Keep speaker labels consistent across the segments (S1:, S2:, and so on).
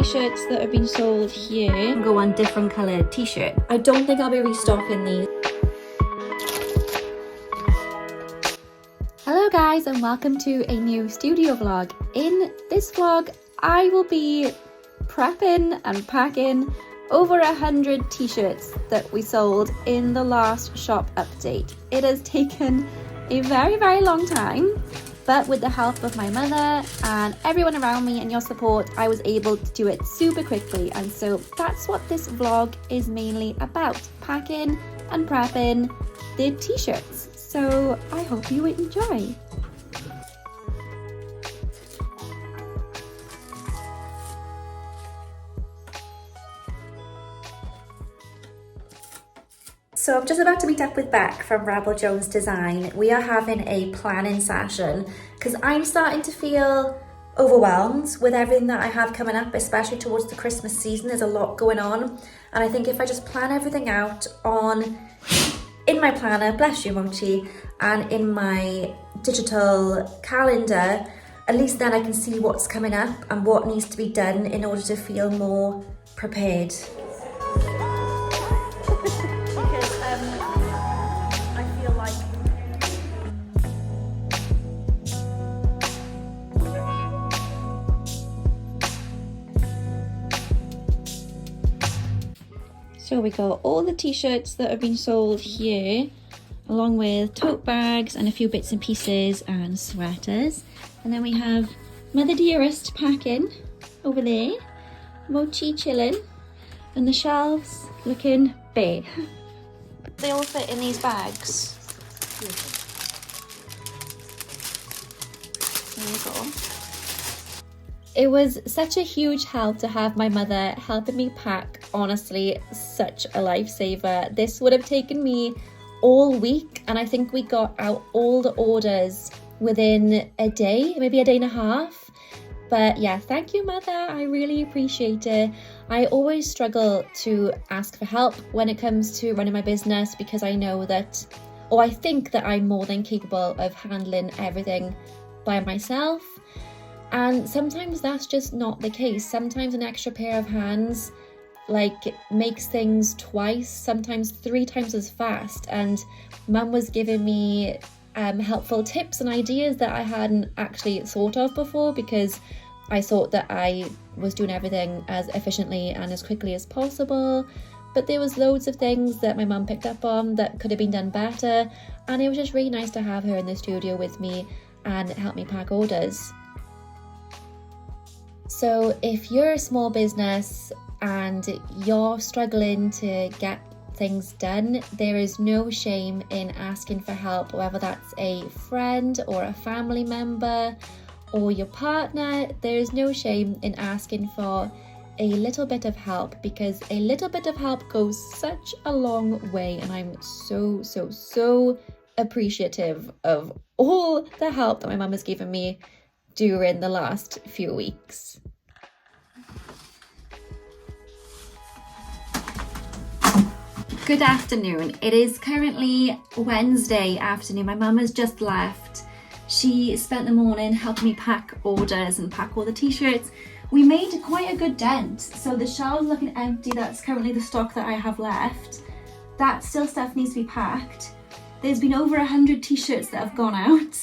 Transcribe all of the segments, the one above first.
S1: t-shirts that have been sold here.
S2: Go on different coloured t-shirt.
S1: I don't think I'll be restocking these.
S2: Hello guys, and welcome to a new studio vlog. In this vlog, I will be prepping and packing over 100 t-shirts that we sold in the last shop update. It has taken a very long time, but with the help of my mother and everyone around me and your support, I was able to do it super quickly. And so that's what this vlog is mainly about, packing and prepping the t-shirts. So I hope you enjoy. So I'm just about to meet up with Beck from Rebel Jones Design. We are having a planning session because I'm starting to feel overwhelmed with everything that I have coming up, especially towards the Christmas season. There's a lot going on, and I think if I just plan everything out in my planner, bless you Mochi, and in my digital calendar, at least then I can see what's coming up and what needs to be done in order to feel more prepared.
S1: So we got all the t-shirts that have been sold here, along with tote bags and a few bits and pieces and sweaters. And then we have Mother Dearest packing over there, Mochi chilling, and the shelves looking bare. They all fit in these bags. There you go. It was such a huge help to have my mother helping me pack. Honestly, such a lifesaver. This would have taken me all week, and I think we got out all the orders within a day, maybe a day and a half. But yeah, thank you, Mother. I really appreciate it. I always struggle to ask for help when it comes to running my business because I know that, or I think that I'm more than capable of handling everything by myself. And sometimes that's just not the case. Sometimes an extra pair of hands makes things twice, sometimes 3 times as fast. And Mum was giving me helpful tips and ideas that I hadn't actually thought of before, because I thought that I was doing everything as efficiently and as quickly as possible. But there was loads of things that my mum picked up on that could have been done better. And it was just really nice to have her in the studio with me and help me pack orders. So if you're a small business and you're struggling to get things done, there is no shame in asking for help, whether that's a friend or a family member or your partner. There is no shame in asking for a little bit of help, because a little bit of help goes such a long way, and I'm so appreciative of all the help that my mum has given me during the last few weeks. Good afternoon. It is currently Wednesday afternoon. My mum has just left. She spent the morning helping me pack orders and pack all the t-shirts. We made quite a good dent. So the shelves looking empty. That's currently the stock that I have left. That still stuff needs to be packed. There's been over 100 t-shirts that have gone out.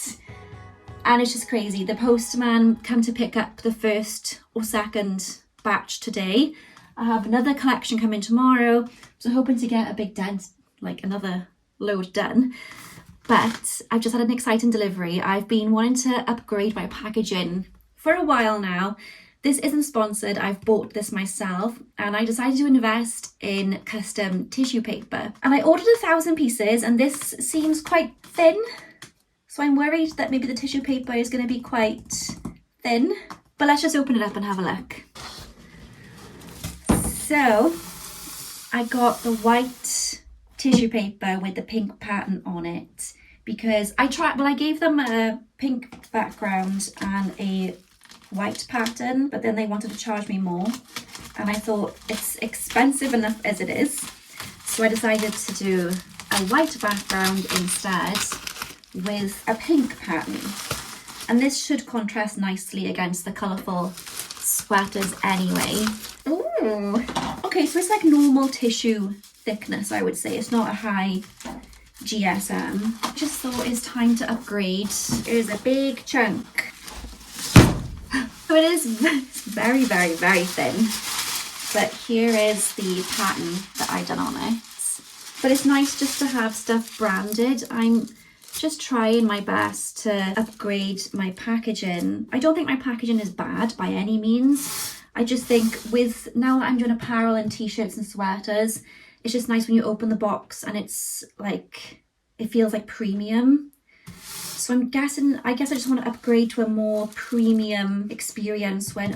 S1: And it's just crazy. The postman come to pick up the first or second batch today. I have another collection coming tomorrow, so hoping to get a big dent, like another load done. But I've just had an exciting delivery. I've been wanting to upgrade my packaging for a while now. This isn't sponsored, I've bought this myself, and I decided to invest in custom tissue paper. And I ordered 1,000 pieces, and this seems quite thin. So I'm worried that maybe the tissue paper is going to be quite thin. But let's just open it up and have a look. So I got the white tissue paper with the pink pattern on it because I gave them a pink background and a white pattern, but then they wanted to charge me more, and I thought it's expensive enough as it is. So I decided to do a white background instead with a pink pattern. And this should contrast nicely against the colourful sweaters anyway. Ooh, okay, so it's like normal tissue thickness, I would say. It's not a high GSM. I just thought it's time to upgrade. It is a big chunk. So it is very, very, very thin. But here is the pattern that I've done on it. But it's nice just to have stuff branded. I'm just trying my best to upgrade my packaging. I don't think my packaging is bad by any means. I just think with, now that I'm doing apparel and t-shirts and sweaters, it's just nice when you open the box and it's like, it feels like premium. So I guess I just want to upgrade to a more premium experience when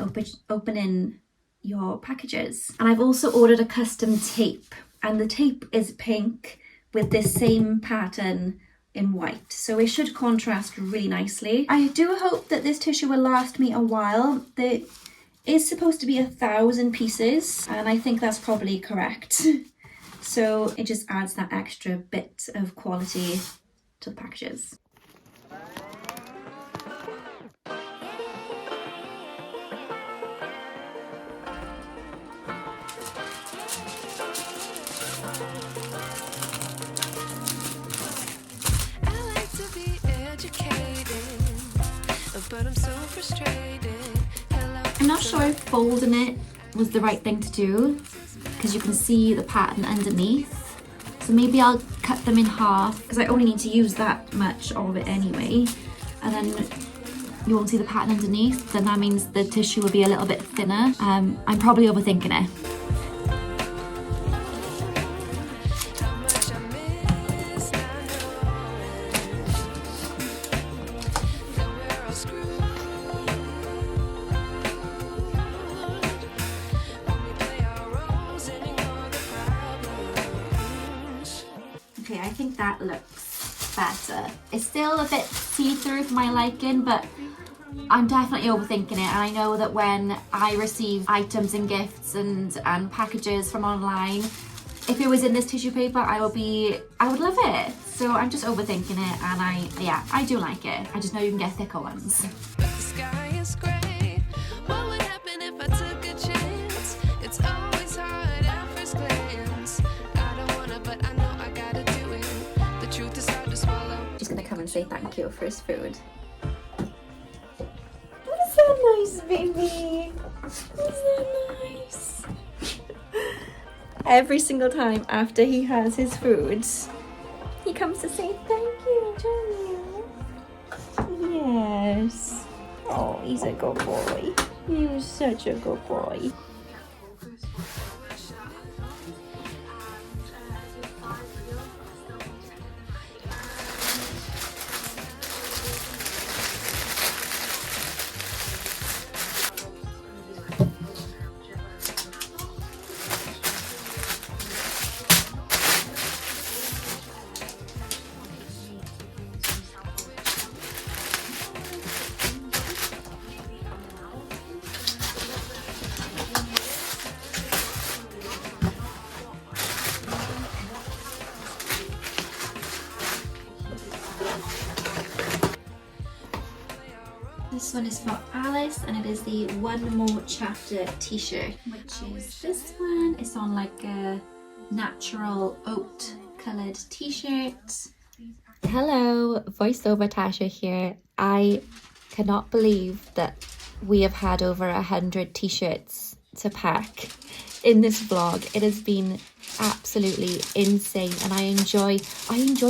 S1: opening your packages. And I've also ordered a custom tape, and the tape is pink with this same pattern in white, so it should contrast really nicely. I do hope that this tissue will last me a while. There is supposed to be 1,000 pieces, and I think that's probably correct. So it just adds that extra bit of quality to the packages.
S3: But I'm so frustrated.
S1: I'm not sure if folding it was the right thing to do, because you can see the pattern underneath. So maybe I'll cut them in half, because I only need to use that much of it anyway. And then you won't see the pattern underneath. Then that means the tissue will be a little bit thinner. I'm probably overthinking it. Okay, I think that looks better. It's still a bit see-through for my liking, but I'm definitely overthinking it. And I know that when I receive items and gifts and packages from online, if it was in this tissue paper, I would love it. So I'm just overthinking it, and I do like it. I just know you can get thicker ones.
S3: But the sky is gray. What would happen if I took a chance? It's always hard at first glance. I don't wanna, but I know I gotta do it. The truth is hard to swallow.
S1: She's gonna come and say thank you for his food. That's so nice, baby. That's so nice. Every single time after he has his food, he comes to say thank you, don't you? Yes. Oh, he's a good boy. You're such a good boy. This one is for Alice, and it is the One More Chapter t-shirt, which is this one. It's on like a natural oat coloured t-shirt. Hello, voiceover Tasha here. I cannot believe that we have had over 100 t-shirts to pack in this vlog. It has been absolutely insane, and I enjoy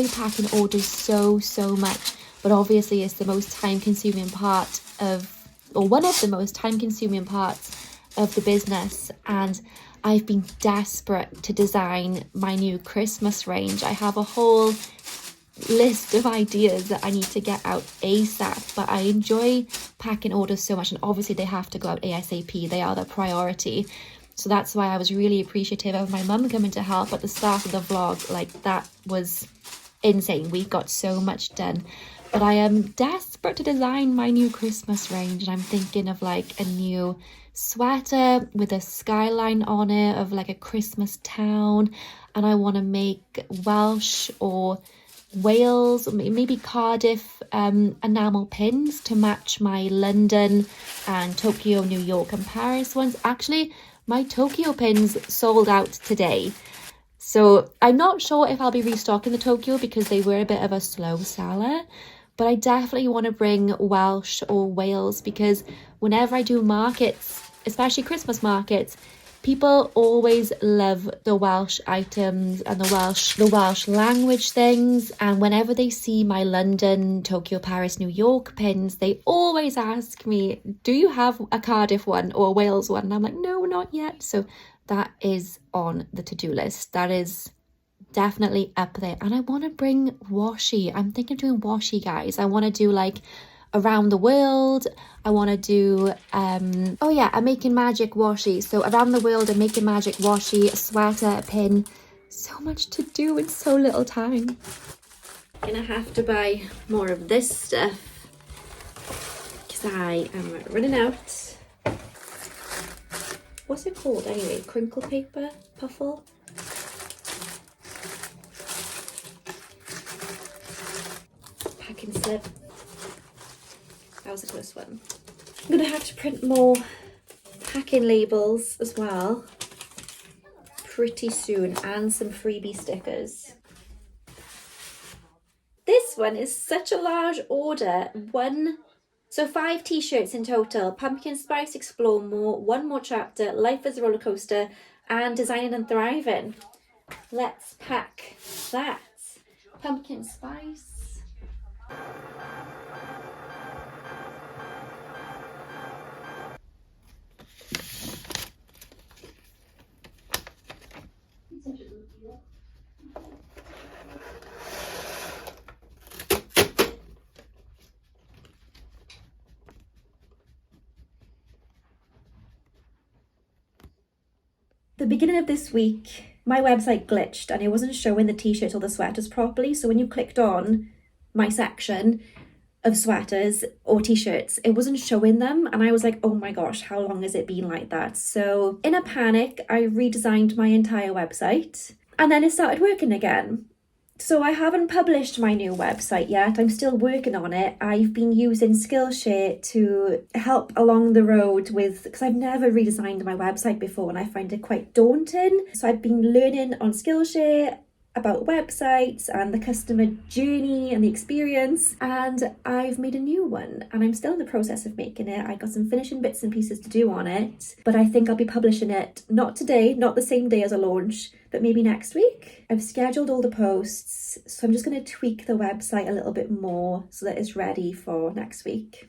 S1: packing orders so much. But obviously it's the most time-consuming part of, or one of the most time-consuming parts of the business. And I've been desperate to design my new Christmas range. I have a whole list of ideas that I need to get out ASAP, but I enjoy packing orders so much, and obviously they have to go out ASAP. They are the priority. So that's why I was really appreciative of my mum coming to help at the start of the vlog. Like, that was insane. We got so much done. But I am desperate to design my new Christmas range, and I'm thinking of like a new sweater with a skyline on it of like a Christmas town, and I want to make Welsh or Wales, maybe Cardiff enamel pins to match my London and Tokyo, New York and Paris ones. Actually, my Tokyo pins sold out today. So I'm not sure if I'll be restocking the Tokyo because they were a bit of a slow seller. But I definitely want to bring Welsh or Wales because whenever I do markets, especially Christmas markets, people always love the Welsh items and the Welsh language things. And whenever they see my London, Tokyo, Paris, New York pins, they always ask me, do you have a Cardiff one or a Wales one? And I'm like, no, not yet. So that is on the to-do list. That is definitely up there. And I want to bring washi. I'm thinking of doing washi, guys. I want to do like around the world. I want to do a Making Magic washi. So around the world, a Making Magic washi, a sweater, a pin. So much to do in so little time. Gonna have to buy more of this stuff because I am running out. What's it called anyway? Crinkle paper? Puffle? Packing slip. That was a close one. I'm gonna have to print more packing labels as well pretty soon, and some freebie stickers. This one is such a large order. 5 t-shirts in total. Pumpkin Spice Explore More, One More Chapter, Life is a Roller Coaster, and Designing and Thriving. Let's pack that. Pumpkin Spice. The beginning of this week, my website glitched and it wasn't showing the t-shirts or the sweaters properly. So when you clicked on my section of sweaters or t-shirts, it wasn't showing them. And I was like, oh my gosh, how long has it been like that? So in a panic, I redesigned my entire website and then it started working again. So I haven't published my new website yet. I'm still working on it. I've been using Skillshare to help along the road because I've never redesigned my website before and I find it quite daunting. So I've been learning on Skillshare about websites and the customer journey and the experience, and I've made a new one and I'm still in the process of making it. I got some finishing bits and pieces to do on it, but I think I'll be publishing it not today, not the same day as a launch, but maybe next week. I've scheduled all the posts, so I'm just going to tweak the website a little bit more so that it's ready for next week.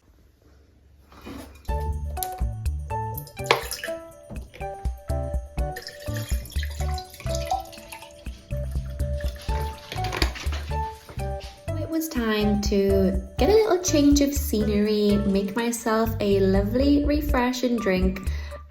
S1: It was time to get a little change of scenery, make myself a lovely refreshing drink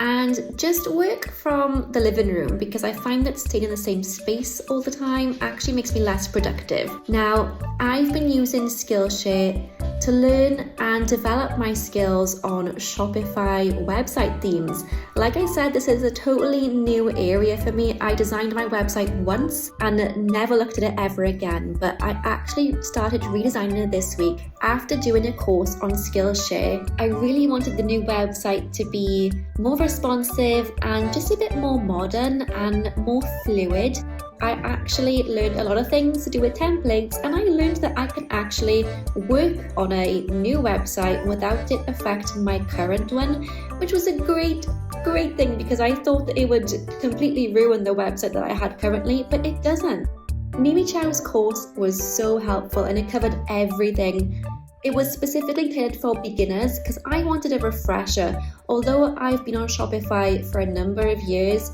S1: and just work from the living room because I find that staying in the same space all the time actually makes me less productive. Now, I've been using Skillshare to learn and develop my skills on Shopify website themes. Like I said, this is a totally new area for me. I designed my website once and never looked at it ever again, but I actually started redesigning it this week after doing a course on Skillshare. I really wanted the new website to be more responsive and just a bit more modern and more fluid. I actually learned a lot of things to do with templates, and I learned that I can actually work on a new website without it affecting my current one, which was a great thing because I thought that it would completely ruin the website that I had currently, but it doesn't. Mimi Chow's course was so helpful and it covered everything. It was specifically tailored for beginners because I wanted a refresher. Although I've been on Shopify for a number of years,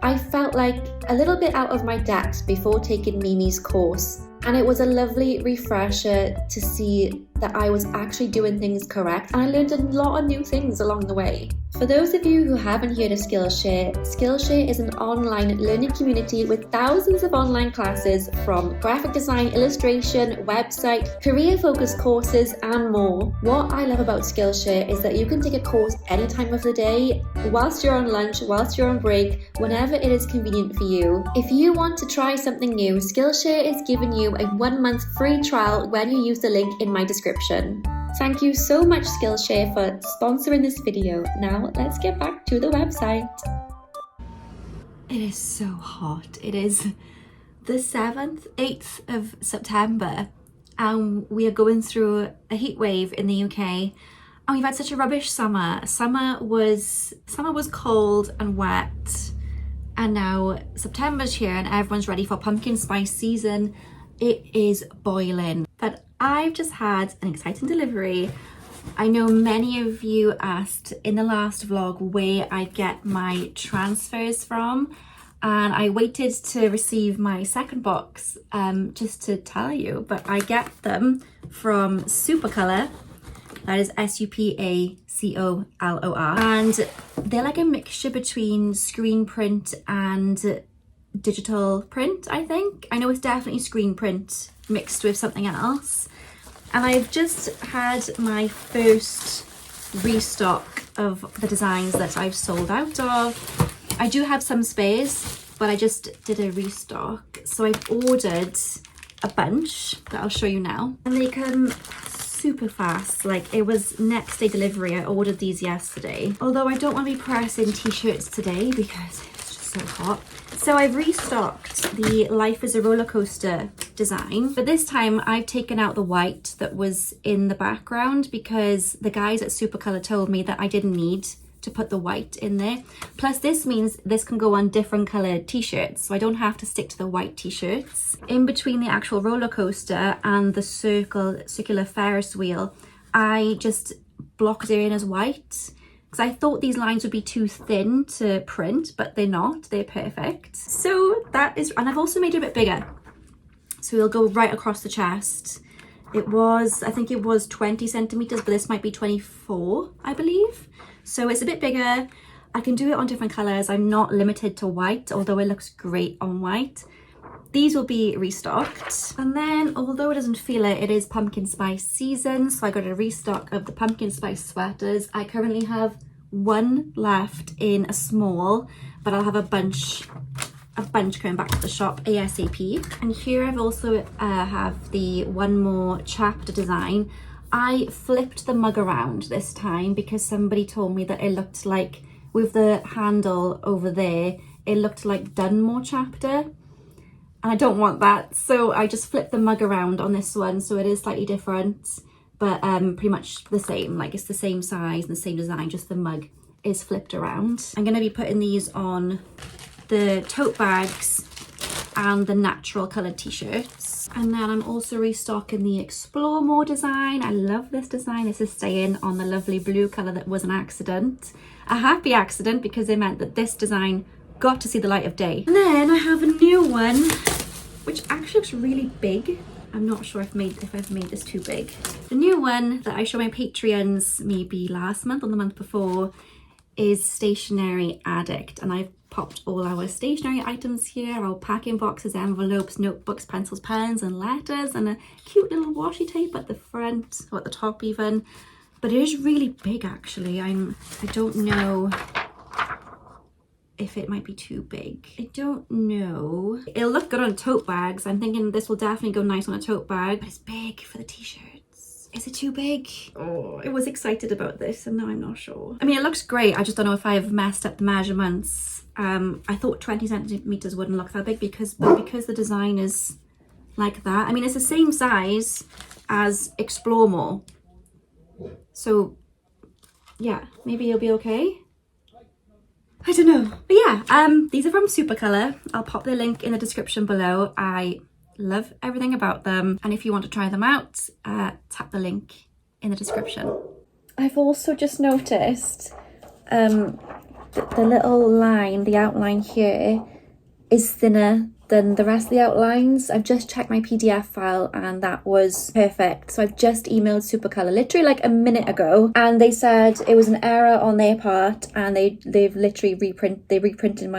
S1: I felt like a little bit out of my depth before taking Mimi's course, and it was a lovely refresher to see that I was actually doing things correct, and I learned a lot of new things along the way. For those of you who haven't heard of Skillshare, Skillshare is an online learning community with thousands of online classes from graphic design, illustration, website, career-focused courses, and more. What I love about Skillshare is that you can take a course any time of the day, whilst you're on lunch, whilst you're on break, whenever it is convenient for you. If you want to try something new, Skillshare is giving you a 1-month free trial when you use the link in my description. Thank you so much, Skillshare, for sponsoring this video. Now let's get back to the website.
S2: It is so hot. It is the 8th of September, and we are going through a heat wave in the UK, and we've had such a rubbish summer. Summer was cold and wet, and now September's here and everyone's ready for pumpkin spice season. It is boiling. But I've just had an exciting delivery. I know many of you asked in the last vlog where I get my transfers from, and I waited to receive my second box just to tell you, but I get them from Supercolor. That is SUPACOLOR, and they're like a mixture between screen print and digital print, I think. I know it's definitely screen print mixed with something else. And I've just had my first restock of the designs that I've sold out of. I do have some spares, but I just did a restock. So I've ordered a bunch that I'll show you now. And they come super fast. Like, it was next day delivery. I ordered these yesterday. Although I don't want to be pressing t-shirts today because it's just so hot. So I've restocked the Life is a Roller Coaster design, but this time I've taken out the white that was in the background because the guys at Supercolor told me that I didn't need to put the white in there. Plus this means this can go on different colored t-shirts, so I don't have to stick to the white t-shirts. In between the actual roller coaster and the circular Ferris wheel, I just blocked it in as white, because I thought these lines would be too thin to print, but they're not, they're perfect. So that is, and I've also made it a bit bigger. So it'll go right across the chest. It was, I think it was 20 centimeters, but this might be 24, I believe. So it's a bit bigger. I can do it on different colors. I'm not limited to white, although it looks great on white. These will be restocked. And then, although it doesn't feel it, it is pumpkin spice season. So I got a restock of the pumpkin spice sweaters. I currently have one left in a small, but I'll have a bunch coming back to the shop ASAP. And here I've also have the one more chapter design. I flipped the mug around this time because somebody told me that it looked like, with the handle over there, it looked like Dunmore chapter. And I don't want that, so I just flipped the mug around on this one, so it is slightly different, but pretty much the same. Like, it's the same size and the same design, just the mug is flipped around. I'm going to be putting these on the tote bags and the natural coloured t-shirts. And then I'm also restocking the Explore More design. I love this design. This is staying on the lovely blue colour that was an accident. A happy accident, because it meant that this design got to see the light of day. And then I have a new one, which actually looks really big. I'm not sure if I've made this too big. The new one that I showed my Patreons maybe last month or the month before is Stationery Addict, and I've popped all our stationery items here, our packing boxes, envelopes, notebooks, pencils, pens and letters, and a cute little washi tape at the front, or at the top even. But it is really big actually. I don't know if it might be too big. I don't know. It'll look good on tote bags. I'm thinking this will definitely go nice on a tote bag, but it's big for the t-shirts. Is it too big? Oh, I was excited about this and now I'm not sure. I mean, it looks great. I just don't know if I've messed up the measurements. I thought 20 centimeters wouldn't look that big because the design is like that. I mean, it's the same size as Explore More. So yeah, maybe it'll be okay. I don't know. But yeah, these are from Supercolor. I'll pop the link in the description below. I love everything about them. And if you want to try them out, tap the link in the description. I've also just noticed the little line, the outline here, is thinner
S1: than the rest of the outlines. I've just checked my PDF file and that was perfect. So I've just emailed Supercolour literally like a minute ago, and they said it was an error on their part, and they've literally reprinted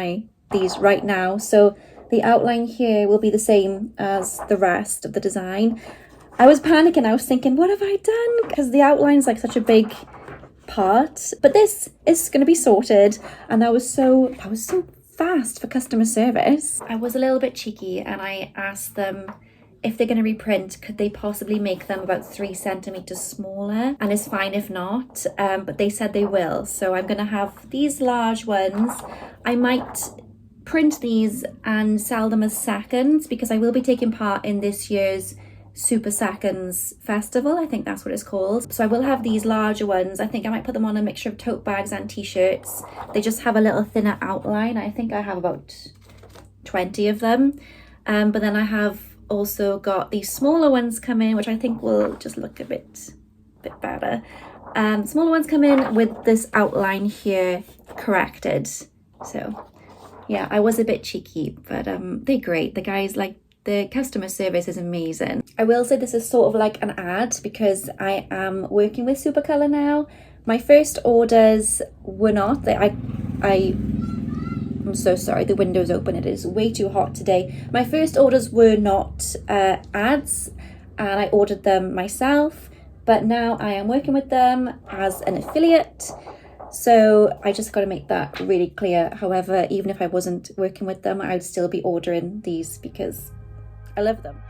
S1: these right now. So the outline here will be the same as the rest of the design. I was panicking. I was thinking, what have I done? Because the outline's like such a big part, but this is going to be sorted. And that was so fast for customer service. I was a little bit cheeky and I asked them if they're going to reprint, could they possibly make them about 3 centimeters smaller, and it's fine if not, but they said they will. So I'm going to have these large ones. I might print these and sell them as seconds because I will be taking part in this year's Super Seconds Festival, I think that's what it's called. So I will have these larger ones. I think I might put them on a mixture of tote bags and t-shirts. They just have a little thinner outline. I think I have about 20 of them. But then I have also got these smaller ones come in, which I think will just look a bit better. Smaller ones come in with this outline here corrected. So yeah, I was a bit cheeky, but they're great. The guys, like, the customer service is amazing. I will say this is sort of like an ad because I am working with Supercolour now. My first orders were not. I'm so sorry, the window's open. It is way too hot today. My first orders were not ads, and I ordered them myself. But now I am working with them as an affiliate. So I just got to make that really clear. However, even if I wasn't working with them, I would still be ordering these because I love them.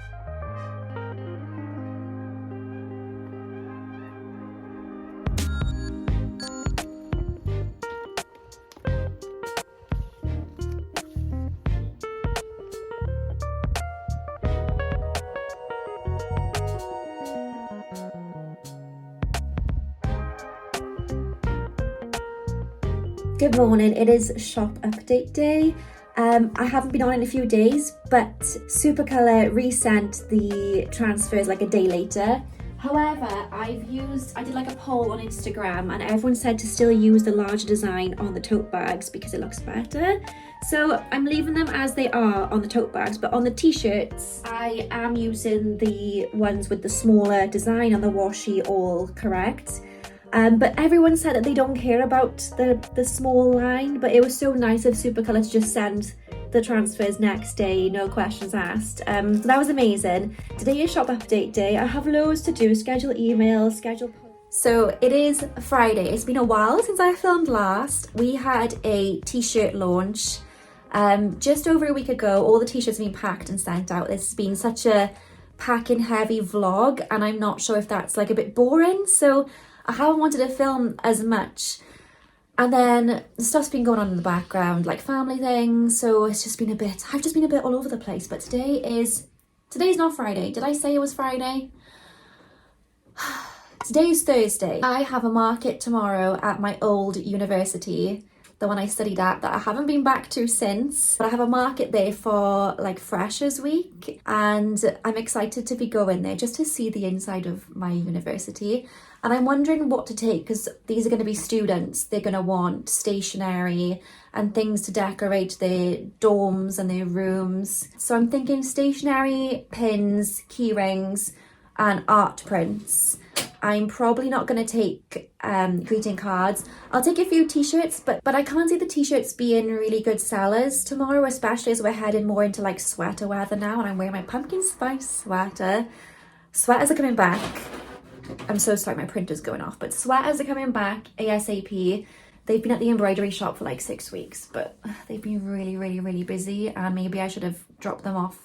S1: Good morning, it is shop update day. I haven't been on in a few days, but Supercolour resent the transfers like a day later. However, I did like a poll on Instagram and everyone said to still use the larger design on the tote bags because it looks better. So I'm leaving them as they are on the tote bags, but on the t-shirts, I am using the ones with the smaller design on the washi all correct. But everyone said that they don't care about the small line, but it was so nice of Supercolour to just send the transfers next day, no questions asked. So that was amazing. Today is shop update day. I have loads to do, schedule emails, schedule... So it is Friday. It's been a while since I filmed last. We had a t-shirt launch just over a week ago. All the t-shirts have been packed and sent out. It's been such a packing heavy vlog and I'm not sure if that's like a bit boring. So I haven't wanted to film as much, and then stuff's been going on in the background, like family things, so I've just been a bit all over the place. But today's not Friday. Did I say it was Friday? Today's Thursday. I have a market tomorrow at my old university, the one I studied at, that I haven't been back to since. But I have a market there for like Freshers Week, and I'm excited to be going there just to see the inside of my university. And I'm wondering what to take because these are going to be students. They're going to want stationery and things to decorate their dorms and their rooms. So I'm thinking stationery, pins, key rings and art prints. I'm probably not going to take greeting cards. I'll take a few t-shirts, but I can't see the t-shirts being really good sellers tomorrow, especially as we're heading more into like sweater weather now, and I'm wearing my pumpkin spice sweater. Sweaters are coming back. I'm so sorry, my printer's going off, but sweaters are coming back ASAP. They've been at the embroidery shop for like 6 weeks, but they've been really busy, and maybe I should have dropped them off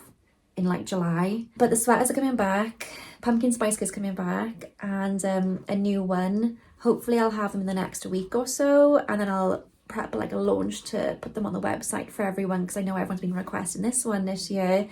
S1: in like July. But the sweaters are coming back, pumpkin spice is coming back, and a new one. Hopefully I'll have them in the next week or so, and then I'll prep like a launch to put them on the website for everyone, because I know everyone's been requesting this one this year.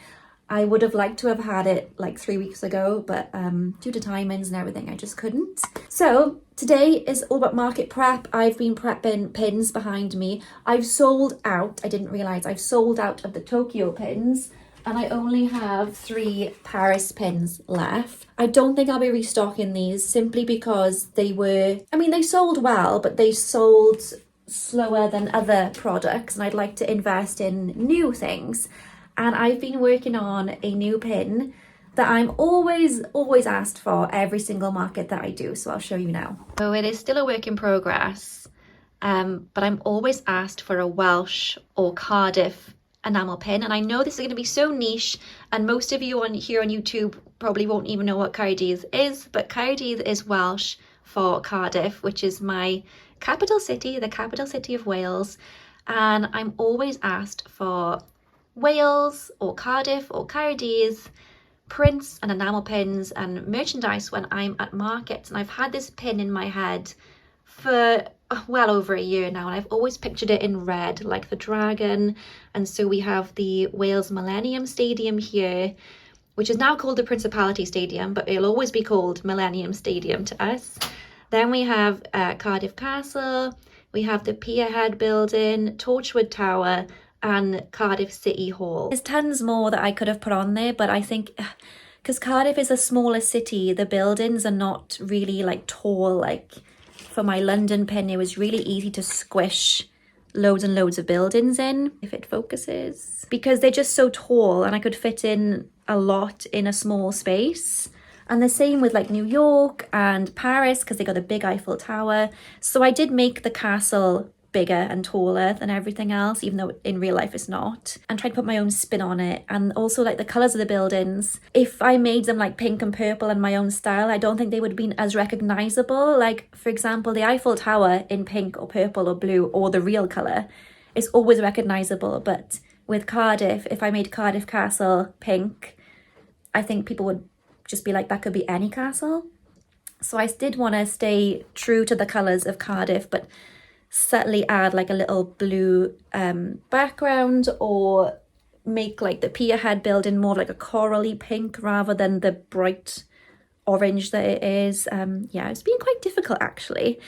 S1: I would have liked to have had it like 3 weeks ago, but due to timings and everything, I just couldn't. So today is all about market prep. I've been prepping pins behind me. I've sold out, I didn't realise, I've sold out of the Tokyo pins, and I only have 3 Paris pins left. I don't think I'll be restocking these simply because they sold well, but they sold slower than other products, and I'd like to invest in new things.
S2: and I've been working on a new pin that I'm always asked for every single market that I do, so I'll show you now. So it is still a work in progress, but I'm always asked for a Welsh or Cardiff enamel pin, and I know this is going to be so niche, and most of you here on YouTube probably won't even know what Caerdydd is, but Caerdydd is Welsh for Cardiff, which is my capital city, the capital city of Wales, and I'm always asked for Wales or Cardiff or Caerdydd prints and enamel pins and merchandise when I'm at markets, and I've had this pin in my head for well over a year now, and I've always pictured it in red like the dragon. And so we have the Wales Millennium Stadium here, which is now called the Principality Stadium, but it'll always be called Millennium Stadium to us. Then we have Cardiff Castle, we have the Pierhead Building, Torchwood Tower, and Cardiff City Hall. There's tons more that I could have put on there, but I think because Cardiff is a smaller city, the buildings are not really like tall. Like for my London pin, it was really easy to squish loads and loads of buildings in, if it focuses, because they're just so tall and I could fit in a lot in a small space. And the same with like New York and Paris, because they got a big Eiffel Tower. So I did make the castle bigger and taller than everything else, even though in real life it's not, and try to put my own spin on it. And also like the colours of the buildings, if I made them like pink and purple in my own style, I don't think they would have been as recognisable. Like for example, the Eiffel Tower in pink or purple or blue or the real colour is always recognisable, but with Cardiff, if I made Cardiff Castle pink, I think people would just be like, that could be any castle. So I did want to stay true to the colours of Cardiff, but subtly add like a little blue background, or make like the Pierhead Building more like a corally pink rather than the bright orange that it is. Yeah, it's been quite difficult actually,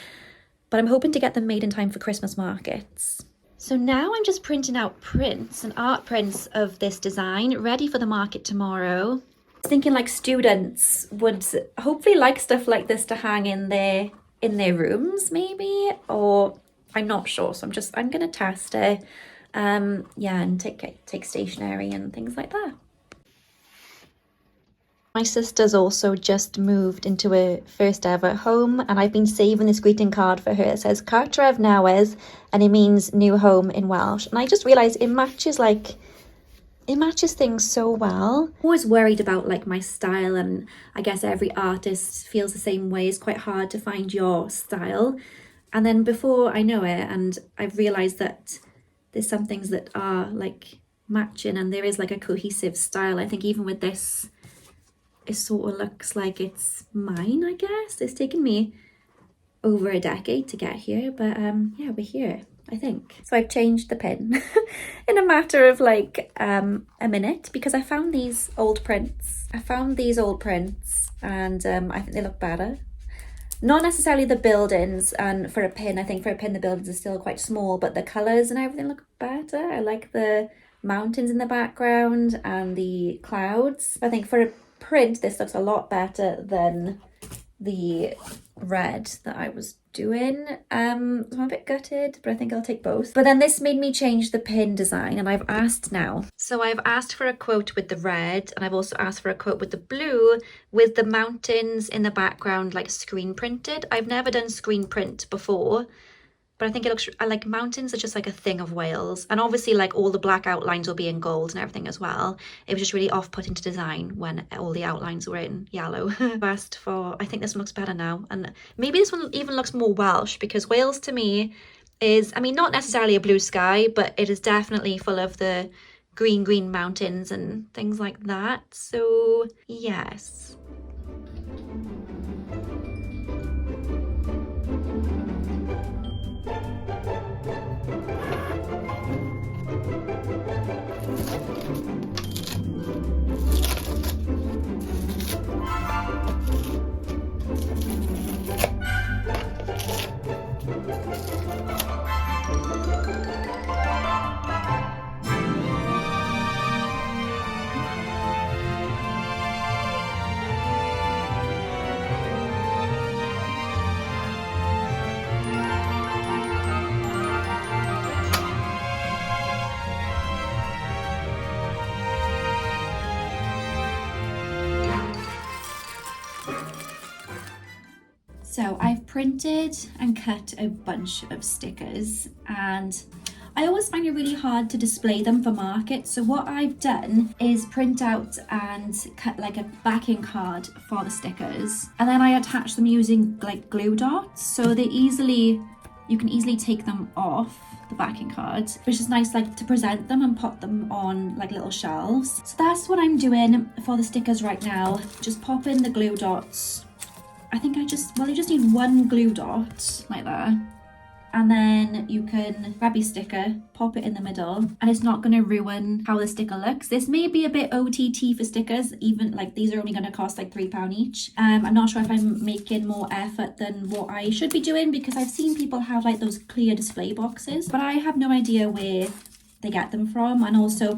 S2: but I'm hoping to get them made in time for Christmas markets. So now I'm just printing out prints and art prints of this design ready for the market tomorrow. I was thinking like students would hopefully like stuff like this to hang in their rooms maybe, or I'm not sure, so I'm gonna test it, yeah, and take stationery and things like that. My sister's also just moved into her first ever home, and I've been saving this greeting card for her. It says Cartref Newydd, and it means new home in Welsh. And I just realised it matches things so well. I'm always worried about like my style, and I guess every artist feels the same way. It's quite hard to find your style. And then before I know it, and I've realised that there's some things that are like matching, and there is like a cohesive style. I think even with this, it sort of looks like it's mine, I guess. It's taken me over a decade to get here, but yeah, we're here, I think. So I've changed the pin in a matter of like a minute, because I found these old prints. And I think they look better. Not necessarily the buildings, and for a pin, I think for a pin the buildings are still quite small, but the colours and everything look better. I like the mountains in the background and the clouds. I think for a print this looks a lot better than the red that I was doing. I'm a bit gutted, but I think I'll take both. But then this made me change the pin design, and I've asked now. So I've asked for a quote with the red, and I've also asked for a quote with the blue, with the mountains in the background like screen printed. I've never done screen print before, but I think it looks, I like mountains are just like a thing of Wales. And obviously like all the black outlines will be in gold and everything as well. It was just really off-putting to design when all the outlines were in yellow. Asked for, I think this one looks better now. And maybe this one even looks more Welsh, because Wales to me is, I mean, not necessarily a blue sky, but it is definitely full of the green mountains and things like that. So yes. So I've printed and cut a bunch of stickers, and I always find it really hard to display them for market. So what I've done is print out and cut like a backing card for the stickers, and then I attach them using like glue dots, so you can easily take them off the backing card, which is nice like to present them and put them on like little shelves. So that's what I'm doing for the stickers right now. Just pop in the glue dots. I think you just need one glue dot like that. And then you can grab your sticker, pop it in the middle, and it's not going to ruin how the sticker looks. This may be a bit OTT for stickers, even like these are only going to cost like £3 each. I'm not sure if I'm making more effort than what I should be doing, because I've seen people have like those clear display boxes, but I have no idea where they get them from. And also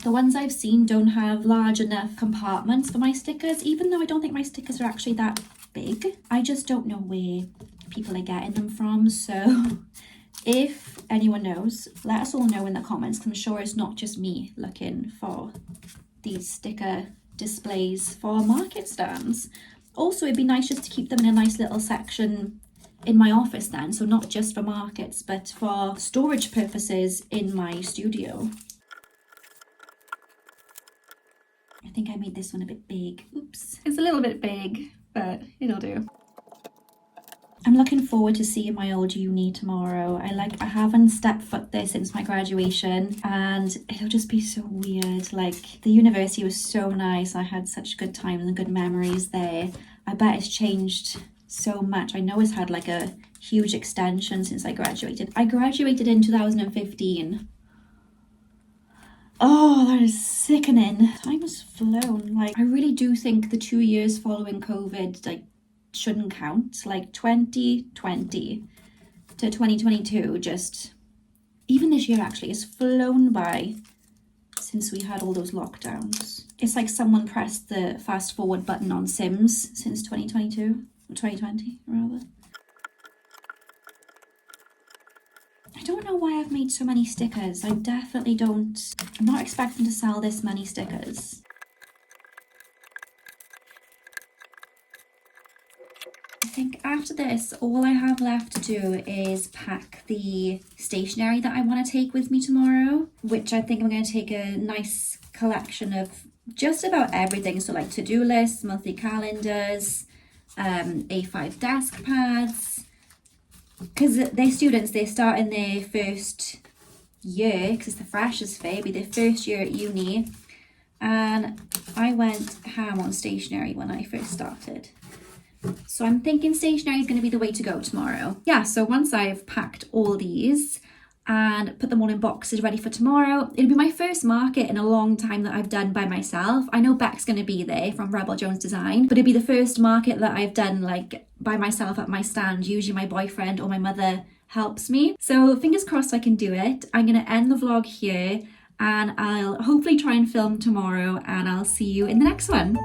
S2: the ones I've seen don't have large enough compartments for my stickers, even though I don't think my stickers are actually that big. I just don't know where people are getting them from. So if anyone knows, let us all know in the comments, because I'm sure it's not just me looking for these sticker displays for market stands. Also, it'd be nice just to keep them in a nice little section in my office then, so not just for markets but for storage purposes in my studio. I think I made this one a bit big. Oops, it's a little bit big, but it'll do. I'm looking forward to seeing my old uni tomorrow. I haven't stepped foot there since my graduation, and it'll just be so weird. Like, the university was so nice. I had such good times and good memories there. I bet it's changed so much. I know it's had like a huge extension since I graduated. I graduated in 2015. Oh, that is sickening. Time has flown. Like, I really do think the 2 years following COVID, like, shouldn't count. Like 2020 to 2022, just even this year actually has flown by since we had all those lockdowns. It's like someone pressed the fast forward button on Sims since 2022 or 2020 rather. I don't know why I've made so many stickers. I'm not expecting to sell this many stickers. I think after this, all I have left to do is pack the stationery that I want to take with me tomorrow, which I think I'm going to take a nice collection of just about everything. So like to-do lists, monthly calendars, A5 desk pads, because they're students, they start in their first year, because it's the freshers fair, it'll be their first year at uni, and I went ham on stationery when I first started. So I'm thinking stationery is going to be the way to go tomorrow. Yeah, so once I've packed all these and put them all in boxes ready for tomorrow, it'll be my first market in a long time that I've done by myself. I know Beck's going to be there from Rebel Jones Design, but it'll be the first market that I've done like by myself at my stand. Usually my boyfriend or my mother helps me. So fingers crossed I can do it. I'm going to end the vlog here, and I'll hopefully try and film tomorrow, and I'll see you in the next one.